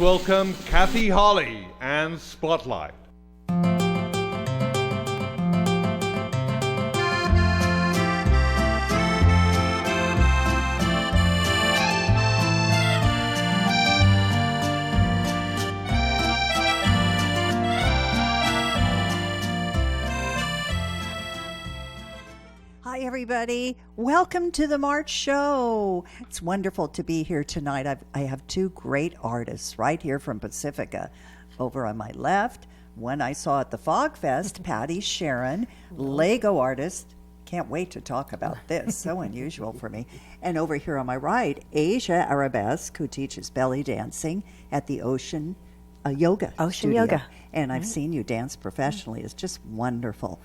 welcome Kathy Holly and Spotlight. Hi, everybody. Welcome to the March Show. It's wonderful to be here tonight. I have two great artists right here from Pacifica. Over on my left, one I saw at the Fog Fest, Patty Sherin, Lego artist. Can't wait to talk about this. So unusual for me. And over here on my right, Asia Arabesque, who teaches belly dancing at the Ocean Yoga studio. Yoga. And I've seen you dance professionally. It's just wonderful.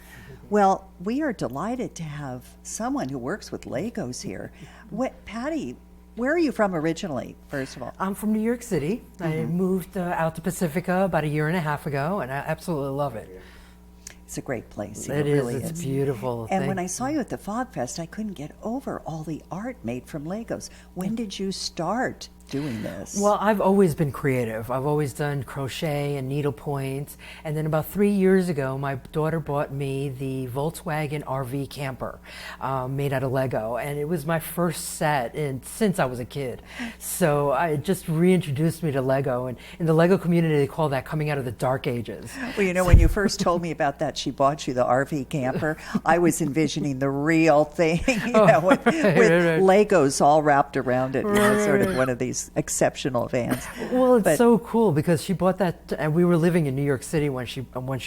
Well, we are delighted to have someone who works with Legos here. Patty, where are you from originally, first of all? I'm from New York City. I moved out to Pacifica about a year and a half ago, and I absolutely love it. It's a great place. It really is. It's beautiful. And when I saw you at the Fog Fest, I couldn't get over all the art made from Legos. When did you start doing this? Well, I've always been creative. I've always done crochet and needlepoint. And then about 3 years ago, my daughter bought me the Volkswagen RV camper made out of Lego. And it was my first set since I was a kid. So it just reintroduced me to Lego. And in the Lego community, they call that coming out of the dark ages. Well, you know, when you first told me about that, she bought you the RV camper, I was envisioning the real thing, with Legos all wrapped around it, sort of one of these exceptional vans. Well, it's so cool because she bought that, and we were living in New York City when she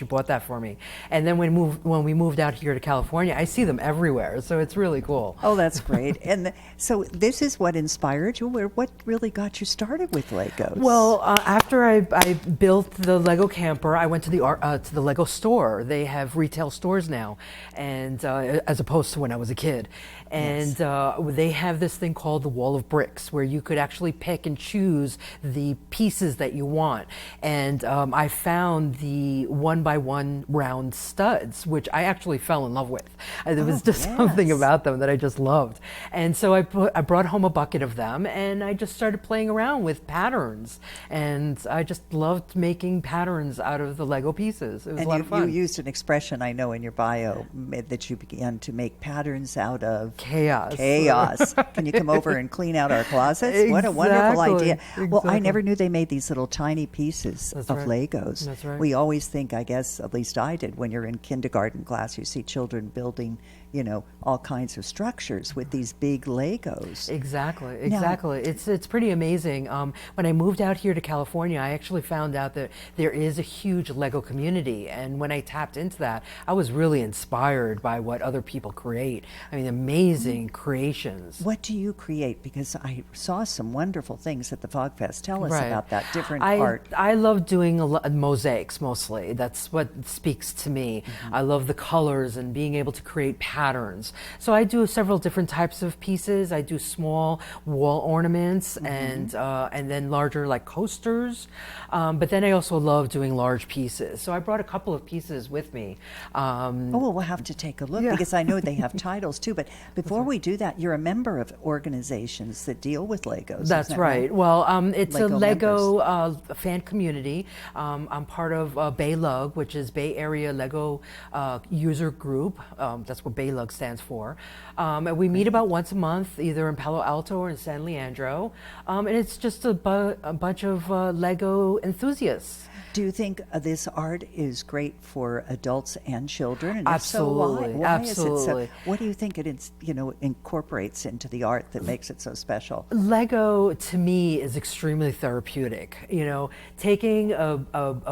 bought that for me. And then when we moved out here to California, I see them everywhere, so it's really cool. Oh, that's great. And so this is what inspired you. What really got you started with Legos? Well, after I built the Lego camper, I went to the Lego store. They have retail stores now, and as opposed to when I was a kid. And they have this thing called the wall of bricks, where you could actually pick and choose the pieces that you want. And I found the 1x1 round studs, which I actually fell in love with. There was just something about them that I just loved. And so I brought home a bucket of them, and I just started playing around with patterns. And I just loved making patterns out of the Lego pieces. It was a lot of fun. You used an expression, I know, in your bio that you began to make patterns out of chaos. Can you come over and clean out our closets? Exactly. What a wonderful idea. Exactly. Well, I never knew they made these little tiny pieces of Legos. That's right. We always think, I guess, at least I did, when you're in kindergarten class, you see children building, all kinds of structures with these big Legos. Exactly. It's pretty amazing. When I moved out here to California, I actually found out that there is a huge Lego community, and when I tapped into that, I was really inspired by what other people create. I mean, amazing creations. What do you create? Because I saw some wonderful things at the Fog Fest. Tell us about that different art. I love doing mosaics mostly. That's what speaks to me. I love the colors and being able to create patterns. So I do several different types of pieces. I do small wall ornaments and then larger like coasters. But then I also love doing large pieces. So I brought a couple of pieces with me. We'll have to take a look because I know they have titles too. But before we do that, you're a member of organizations that deal with Legos. That's right. Well, it's a Lego fan community. I'm part of BAYLUG, which is Bay Area Lego User Group. That's what BAYLUG stands for. And we meet about once a month, either in Palo Alto or in San Leandro. And it's just a bunch of Lego enthusiates. Do you think this art is great for adults and children? And Absolutely. If so, why Absolutely. is it so? What do you think it is, incorporates into the art that makes it so special? Lego, to me, is extremely therapeutic. Taking a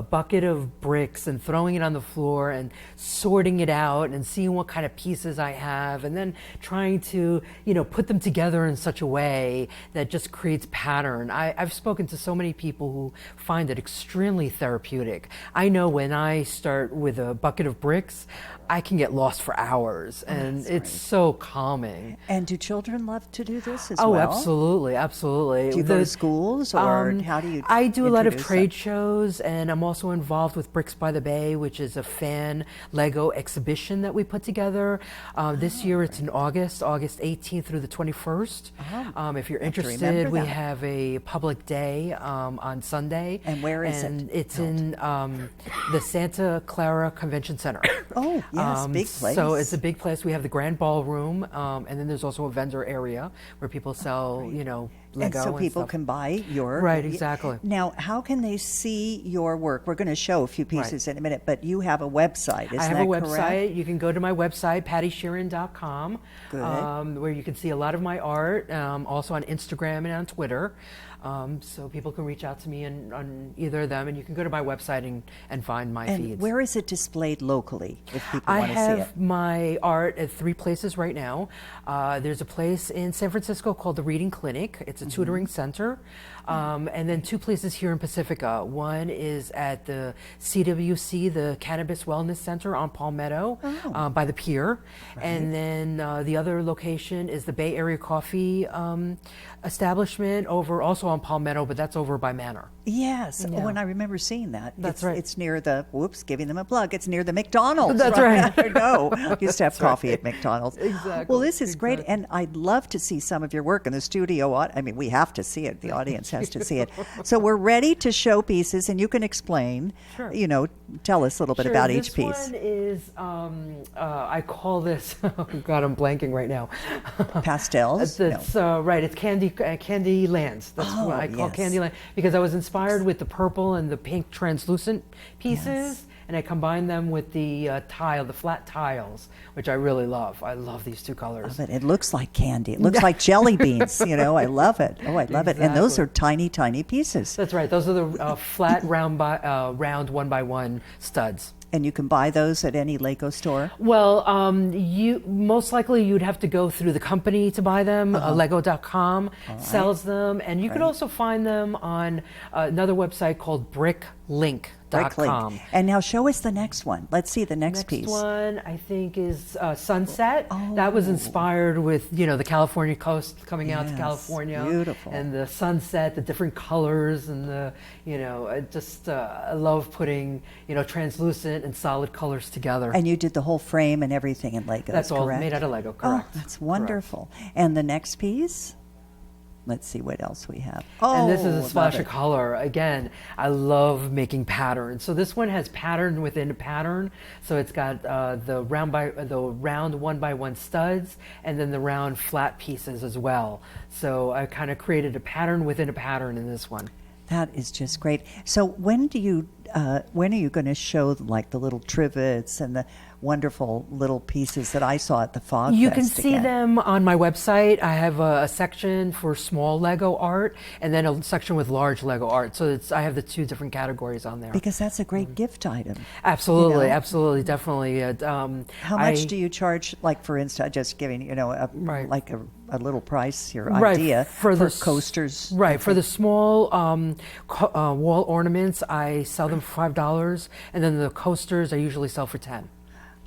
bucket of bricks and throwing it on the floor and sorting it out and seeing what kind of pieces I have, and then trying to, put them together in such a way that just creates pattern. I've spoken to so many people who find it extremely therapeutic. I know when I start with a bucket of bricks, I can get lost for hours, and it's so calming. And do children love to do this as well? Oh, absolutely, absolutely. Do you go to schools, or how do you I do a lot of trade shows, and I'm also involved with Bricks by the Bay, which is a fan Lego exhibition that we put together. This year it's in August 18th through the 21st. If you're have to interested, remember we that. have a public day on Sunday. And where is it And it's held? in the Santa Clara Convention Center. Oh, yes, big place. So it's a big place. We have the grand ballroom, and then there's also a vendor area where people sell, Lego and so people stuff. can buy your Right, exactly. Now, how can they see your work? We're going to show a few pieces in a minute, but you have a website. Is I have that a website. correct? You can go to my website, pattysherin.com, Good. where you can see a lot of my art, also on Instagram and on Twitter. So people can reach out to me on either of them, and you can go to my website and find my And feeds. where is it displayed locally if people I want to see it? have my art at 3 places right now. There's a place in San Francisco called the Reading Clinic. It's a tutoring center. And then 2 places here in Pacifica. One is at the CWC, the Cannabis Wellness Center on Palmetto by the pier. And then the other location is the Bay Area Coffee establishment also on Palmetto, but that's over by Manor. Yes. Yeah. Oh, and I remember seeing that. That's it's, right. It's near giving them a plug. It's near the McDonald's. That's right. I know. Used to have coffee at McDonald's. Exactly, Well, this is great. exactly. And I'd love to see some of your work in the studio. I mean, we have to see it. The audience has to see it. So we're ready to show pieces, and you can explain, Sure. tell us a little bit Sure, about each piece. This one is, I call this, oh God, I'm blanking right now. Pastels? That's right. It's Candy Lands. That's Oh, what I call yes. Candy Land because I was inspired with the purple and the pink translucent pieces, Yes. and I combined them with the the flat tiles, which I really love. I love these 2 colors. But it looks like candy. It looks like jelly beans. I love it. Oh, I love it. And those Exactly. are tiny, tiny pieces. That's right. Those are the flat round 1x1 studs. And you can buy those at any Lego store. Well, you most likely you'd have to go through the company to buy them. Lego.com sells them, and you could also find them on another website called BrickLink.com. Bricklink. And now show us the next one. Let's see the next piece. One I think is Sunset. Oh. That was inspired with the California coast coming out to Yes, California, beautiful. and the sunset, the different colors, and I love putting translucent and solid colors together. And you did the whole frame and everything in Lego. That's all correct? made out of Lego. Oh, Correct. that's Correct. wonderful. And the next piece? Let's see what else we have. Oh, And this is a splash love of it. color. Again, I love making patterns. So this one has pattern within a pattern. So it's got the round 1x1 studs, and then the round flat pieces as well. So I kind of created a pattern within a pattern in this one. That is just great. So when are you going to show like the little trivets and the wonderful little pieces that I saw at the Fog You Fest can see again? them on my website. I have a section for small Lego art and then a section with large Lego art. So I have the 2 different categories on there. Because that's a great gift item. Absolutely, you know? absolutely, definitely. How much do you charge? Like for instance, just giving Right. like a little price, your Right, idea for the coasters. Right, for the small wall ornaments, I sell them for $5, and then the coasters I usually sell for $10.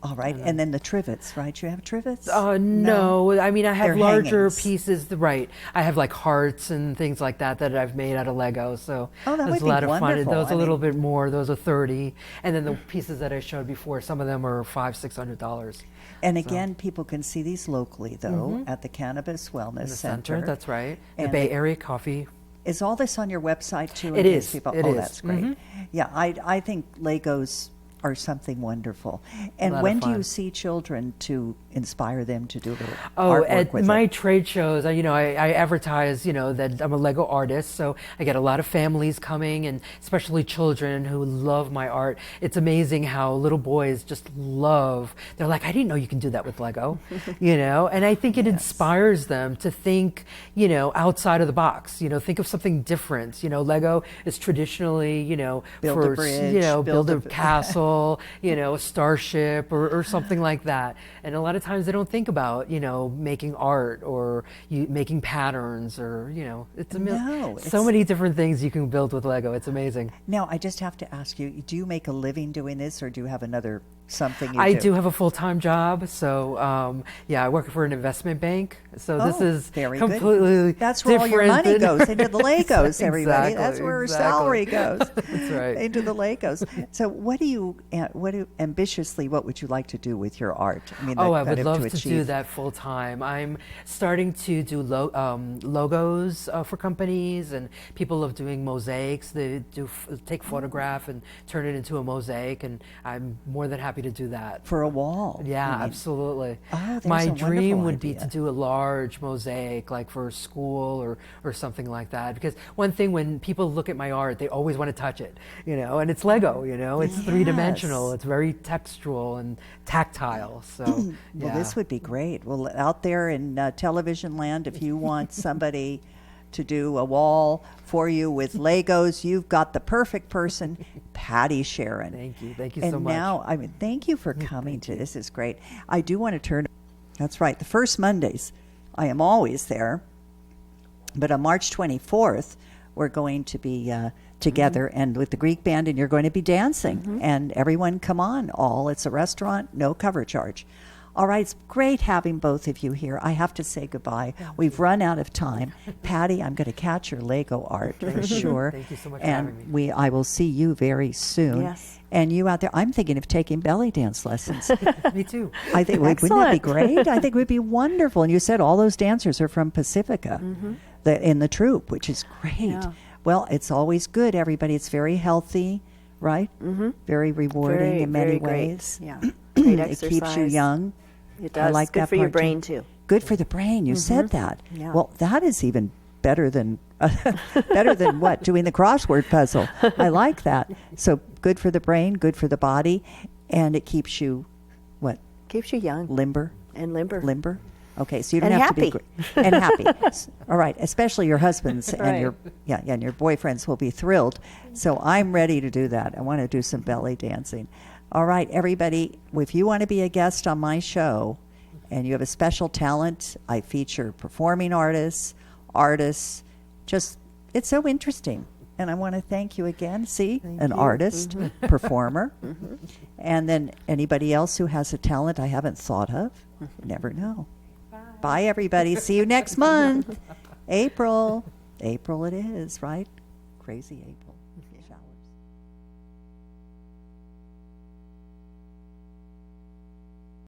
All right, and then the trivets, right? You have trivets? No, I mean I have They're larger hangings. pieces. Right, I have like hearts and things like that I've made out of Lego. So Oh, that there's would a lot be of fun. wonderful. Those I a little mean- bit more. Those are 30, and then the pieces that I showed before, some of them are $500-$600. And again, people can see these locally, though, at the Cannabis Wellness In the Center. center, that's right. The And Bay Area Coffee. Is all this on your website, too? It in case is. People, It oh, is. that's great. Yeah, I think Legos are something wonderful. And lot of when do you fun. see children to inspire them to do little Oh, artwork at with my it? trade shows, I advertise, that I'm a Lego artist, so I get a lot of families coming, and especially children who love my art. It's amazing how little boys just love. They're like, I didn't know you can do that with Lego, And I think it inspires them to think, outside of the box. Think of something different. Lego is traditionally, Build a for bridge, build a castle, a starship or something like that. And a lot of times they don't think about, making art or making patterns or, it's No, so it's- many different things you can build with Lego. It's amazing. Now, I just have to ask you, do you make a living doing this, or do you have another something you I do? do have a full-time job, so I work for an investment bank. So this Oh, is very good. completely That's where all your money different. goes, into the Legos, everybody. Exactly, That's where our exactly. salary goes. That's right. Into the Legos. So what do you ambitiously, what would you like to do with your art? I mean, Oh, that I would kind of love to achieve. do that full time. I'm starting to do logos for companies, and people love doing mosaics. They take photograph and turn it into a mosaic, and I'm more than happy to do that. For a wall. Yeah, you mean. absolutely. Oh, there's My a dream wonderful would be idea. to do a large mosaic, like for a school or something like that. Because one thing, when people look at my art, they always want to touch it, and it's Lego, it's three-dimensional, it's very textural and tactile. So, Well, yeah. this would be great. Well, out there in television land, if you want somebody to do a wall for you with Legos, you've got the perfect person, Patty Sherin. Thank you And so much. now, thank you for coming to this. Is great. I do want to turn. That's right. The first Mondays, I am always there. But on March 24th, we're going to be together and with the Greek band, and you're going to be dancing. And everyone come on, all. It's a restaurant, no cover charge. All right, it's great having both of you here. I have to say goodbye. We've run out of time. Patty, I'm going to catch your Lego art for sure. Thank you so much for and having me. I will see you very soon. Yes. And you out there, I'm thinking of taking belly dance lessons. Me too. I think wouldn't that be Excellent. great? I think it would be wonderful. And you said all those dancers are from Pacifica, in the troupe, which is great. Yeah. Well, it's always good, everybody. It's very healthy, right? Very rewarding in many very great. ways. Yeah, great It exercise. keeps you young. It does. I like Good that for your part, too. brain too. Good for the brain. You said that. Yeah. Well, that is even better than better than what? Doing the crossword puzzle. I like that. So good for the brain, good for the body, and it keeps you what? Keeps you young Limber. and limber. Limber. Okay, so you don't And have to be happy. and happy. All right, especially your husbands and Right. your and your boyfriends will be thrilled. So I'm ready to do that. I want to do some belly dancing. All right, everybody, if you want to be a guest on my show and you have a special talent, I feature performing artists, just it's so interesting. And I want to thank you again. See, an artist, performer, and then anybody else who has a talent I haven't thought of. Never know. Bye, everybody. See you next month. April. April it is, right? Crazy April.